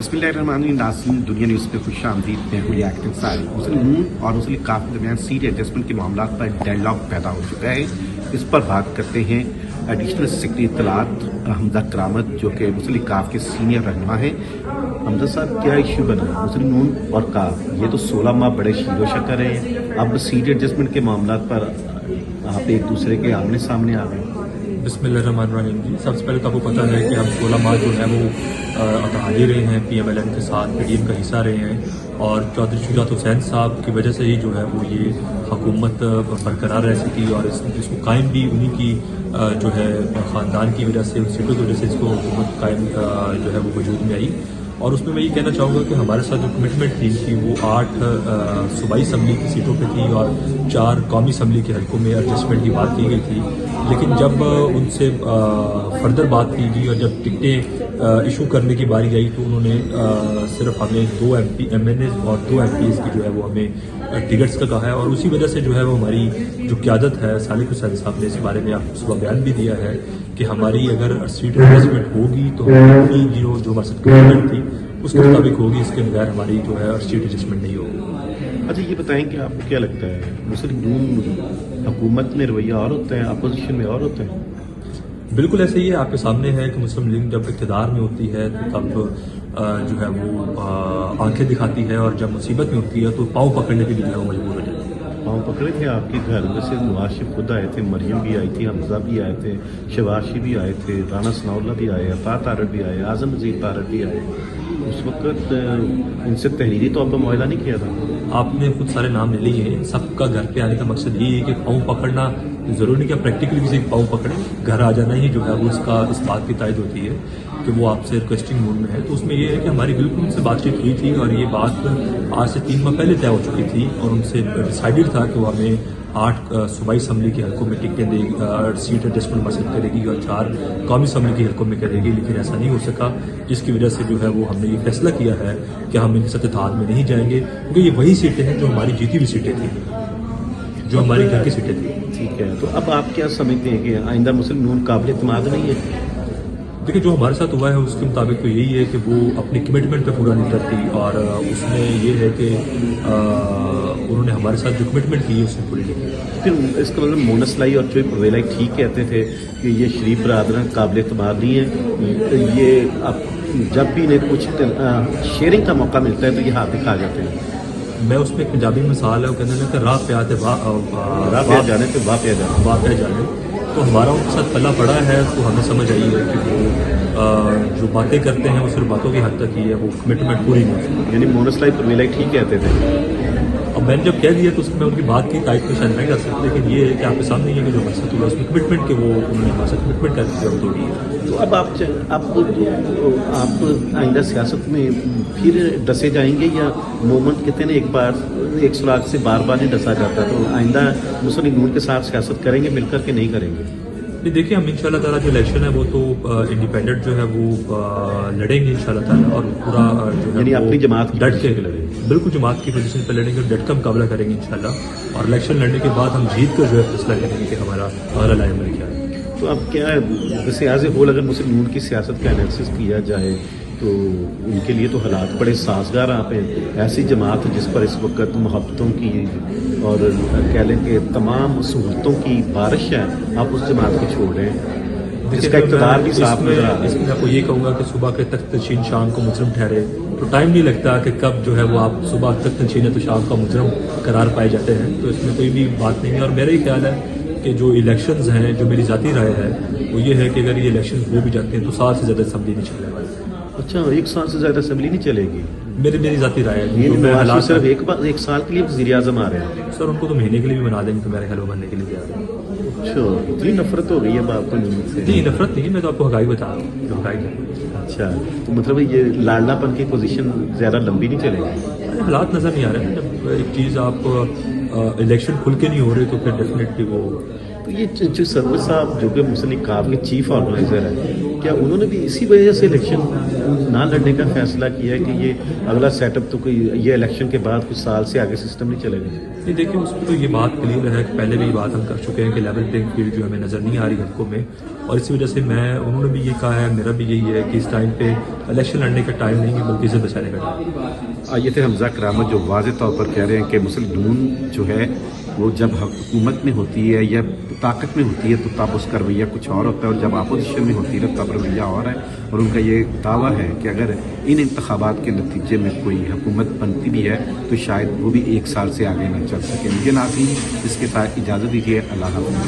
बिस्मिल्लाहिर्रहमानिर्रहीम। नाज़रीन, दुनिया न्यूज़ पे खुश आमदीद। मैं हूँ एक्टिव सारी। मुस्लिम नून और मुस्लिम काफ के दरमियान सीट एडजस्टमेंट के मामला पर डेडलॉक पैदा हो चुका है। इस पर बात करते हैं एडिशनल सेक्रेटरी इत्तलात हमजा करामत, जो कि मुस्लिम काफ के सीनियर रहनुमा हैं। हमजा साहब, क्या इशू बना है मुस्लिम नून और काफ? ये तो 16 माह बड़े शीरो शक्कर हैं, अब सीट एडजस्टमेंट के मामला पर आप एक दूसरे के आमने सामने आ गए। बिस्मिल्लाहिर्रहमानिर्रहीम जी, सबसे पहले तो आपको पता है कि हम 16 माह जो है वो अतहादी रहे हैं, PMLN के साथ PDM का हिस्सा रहे हैं और चौधरी शुजात हुसैन साहब की वजह से ही जो है वो ये हुकूमत बरकरार रह सकी और इसको कायम भी उन्हीं की जो है ख़ानदान की वजह से, सीटों की वजह से इसको हुकूमत कायम जो है वो वजूद में आई। और उसमें मैं ये कहना चाहूँगा कि हमारे साथ जो कमिटमेंट थी कि वो 8 सूबाई असम्बली की सीटों पे थी और 4 कौमी असम्बली के हलकों में एडजस्टमेंट की बात की गई थी। लेकिन जब उनसे फर्दर बात की गई और जब टिकटें इशू करने की बारी आई तो उन्होंने सिर्फ हमें 2 MNAs और 2 MPs की जो है वो हमें टिकट्स का कहा है। और उसी वजह से जो है वो हमारी जो क़यादत है, सालिक हुसैन साहब ने इस बारे में आप सुबह बयान भी दिया है कि हमारी अगर सीट एडजस्टमेंट होगी तो हमारी जो हमारे साथ कमिटमेंट थी उसके मुताबिक होगी, इसके बगैर हमारी जो है सीट एडजस्टमेंट नहीं होगी। अच्छा, ये बताएं कि आपको क्या लगता है मुस्लिम नून हुकूमत में रवैया और होता है, अपोजिशन में और होता है? बिल्कुल ऐसे ही है, आपके सामने है कि मुस्लिम लीग जब इक़्तिदार में होती है तो तब जो है वो आंखें दिखाती है और जब मुसीबत में होती है तो पाँव पकड़ने के लिए जो है वो मजबूर हो जाती है। पाँव पकड़े थे आपके घर में से नवाज शरीफ खुद आए थे, मरियम भी आई थी, हमजा भी आए थे, शबाशी भी आए थे, राना सनाउल्लाह भी आए, अता तारड़ भी आए, आज़म नज़ीर तारड़ भी आए। उस वक्त इनसे तहरीरी तौर पर मुआहदा नहीं किया था? आपने खुद सारे नाम ले लिए हैं। सबका घर पे आने का मकसद यही है कि पाँव पकड़ना ज़रूरी नहीं कि प्रैक्टिकली किसी के पाँव पकड़े, घर आ जाना ही जो है वो इसका इस बात की तायद होती है कि वो आपसे रिक्वेस्टिंग मूड में है। तो उसमें ये है कि हमारी बिल्कुल उनसे बातचीत हुई थी और ये बात आज से 3 माह पहले तय हो चुकी थी और उनसे डिसाइडेड था कि वो हमें 8 सूबाई असम्बली के हलकों में टिकटें देगी, सीट एडजस्टमेंट हासिल करेगी और 4 कौमी असम्बली के हलकों में करेगी। लेकिन ऐसा नहीं हो सका, जिसकी वजह से जो है वो हमने ये फैसला किया है कि हम इनके साथ इत्तेहाद में नहीं जाएंगे, क्योंकि ये वही सीटें हैं जो हमारी जीती हुई सीटें थी, जो हमारी घर की सीटें थी। ठीक है, तो अब आप क्या समझते हैं कि आइंदा मुस्लिम नून काबिल इत्तेमाद नहीं है? देखिए, जो हमारे साथ हुआ है उसके मुताबिक तो यही है कि वो अपनी कमिटमेंट पे पूरा नहीं करती और उसमें ये है कि उन्होंने हमारे साथ जो कमिटमेंट की है उसने पूरी नहीं की। फिर इसका मतलब मोनस लाई और चोई परवेलाई ठीक कहते थे कि ये शरीफ बरादरान काबिल इत्तेमाद नहीं है, ये अब जब भी इन्हें कुछ शेयरिंग का मौका मिलता है तो ये हाथ दिखा जाते हैं। मैं उसमें एक पंजाबी मिसाल है, वो कहते हैं कि राह पे आते राह पे जाने से वाह पे जाने। तो हमारा उनके साथ पल्ला पड़ा है तो हमें समझ आई है कि वो जो बातें करते हैं वो सिर्फ बातों की हद तक ही है, वो कमिटमेंट पूरी नहीं। यानी मोनस लाई परवेलाई ठीक कहते थे। अब मैंने जब कह दिया तो उसमें उनकी बात की तारीफ तो शायद नहीं कर सकते, लेकिन ये है कि आपके सामने ये कि जो मकसद हुआ उसमें कमिटमेंट के वो उन्होंने हमारे साथ कमिटमेंट करके हम तोड़ी है। तो अब आप आइंदा सियासत में फिर डसे जाएंगे या मोमेंट कहते हैं ना, एक बार एक सुराग से बार बार नहीं डसा जाता, तो आइंदा मुस्लिम नून के साथ सियासत करेंगे मिलकर के नहीं करेंगे? नहीं, देखिए, हम इंशाल्लाह ताला जो इलेक्शन है वो तो इंडिपेंडेंट जो है वो लड़ेंगे इंशाल्लाह ताला और पूरा जो है यानी अपनी जमात की डट के लड़ेंगे, बिल्कुल जमात की पोजीशन पर लड़ेंगे और डट का मुकाबला करेंगे इंशाल्लाह। और इलेक्शन लड़ने के बाद हम जीत कर जो है फैसला करेंगे कि हमारा अगला लाइन क्या है। तो अब क्या है, वैसे एज ए होल अगर मुस्लिम नून की सियासत का एनालिसिस किया जाए तो उनके लिए तो हालात बड़े साजगार आप हैं। ऐसी जमात जिस पर इस वक्त मोहब्बतों की और कह लें कि तमाम सहूलतों की बारिश है, आप उस जमात को छोड़ रहे हैं जिसका इक़्तिदार भी साफ नजर आ रहा है। इसमें आपको ये कहूँगा कि सुबह के तख्त नशीन शाम को मुजरम ठहरे, तो टाइम नहीं लगता कि कब जो है वो आप सुबह तख्त नशीन है तो शाम का मुजरम करार पाए जाते हैं। तो इसमें कोई भी बात नहीं है और मेरा ही ख्याल है कि जो इलेक्शंस हैं, जो मेरी ज़ाती राय है वो ये है कि अगर ये इलेक्शंस हो भी जाते हैं तो 7 से ज़्यादा असम्बली नहीं चलेगा। अच्छा, 1 साल से ज़्यादा असम्बली नहीं चलेगी? मेरी ज़ाती राय है। ये सिर्फ एक साल के लिए वज़ीर आज़म आ रहे हैं। सर, उनको तो महीने के लिए भी बना देंगे तो मेरे ख्याल बनने के लिए तैयार। अच्छा, इतनी नफरत हो गई है आपको नींद से? नहीं, नफरत नहीं, मैं तो आपको हकाई बता रहा हूँ, हकाई। अच्छा, तो मतलब ये लाडलापन की पोजीशन ज़्यादा लंबी नहीं चलेगी? हालात नज़र नहीं आ रहे हैं। जब एक चीज़ आप इलेक्शन खुल के नहीं हो रहे तो फिर डेफिनेटली वो। तो ये सरवर साहब जो कि मुस्लिम काफ के चीफ ऑर्गेनाइजर है, کیا انہوں نے بھی اسی وجہ سے الیکشن نہ لڑنے کا فیصلہ کیا ہے کہ یہ اگلا سیٹ اپ تو کوئی یہ الیکشن کے بعد کچھ سال سے آگے سسٹم نہیں چلے گا؟ نہیں دیکھیں اس پہ تو یہ بات کلیئر ہے کہ پہلے بھی یہ بات ہم کر چکے ہیں کہ لیول پلینگ فیلڈ جو ہمیں نظر نہیں آ رہی حلقوں میں، اور اسی وجہ سے انہوں نے بھی یہ کہا ہے، میرا بھی یہی ہے کہ اس ٹائم پہ الیکشن لڑنے کا ٹائم نہیں ہے بلکہ اسے بچانے کا ٹائم۔ یہ تھے حمزہ کرامت جو واضح طور پر کہہ رہے ہیں کہ مسلم نون جو ہے وہ جب حکومت میں ہوتی ہے یا طاقت میں ہوتی ہے تو تب اس کا رویہ کچھ اور ہوتا ہے، اور جب اپوزیشن میں ہوتی ہے تب رویہ اور ہے، اور ان کا یہ دعویٰ ہے کہ اگر ان انتخابات کے نتیجے میں کوئی حکومت بنتی بھی ہے تو شاید وہ بھی 1 سال سے آگے نہ چل سکے۔ مجھے ناظرین اس کے ساتھ اجازت دیجیے، اللہ حافظ۔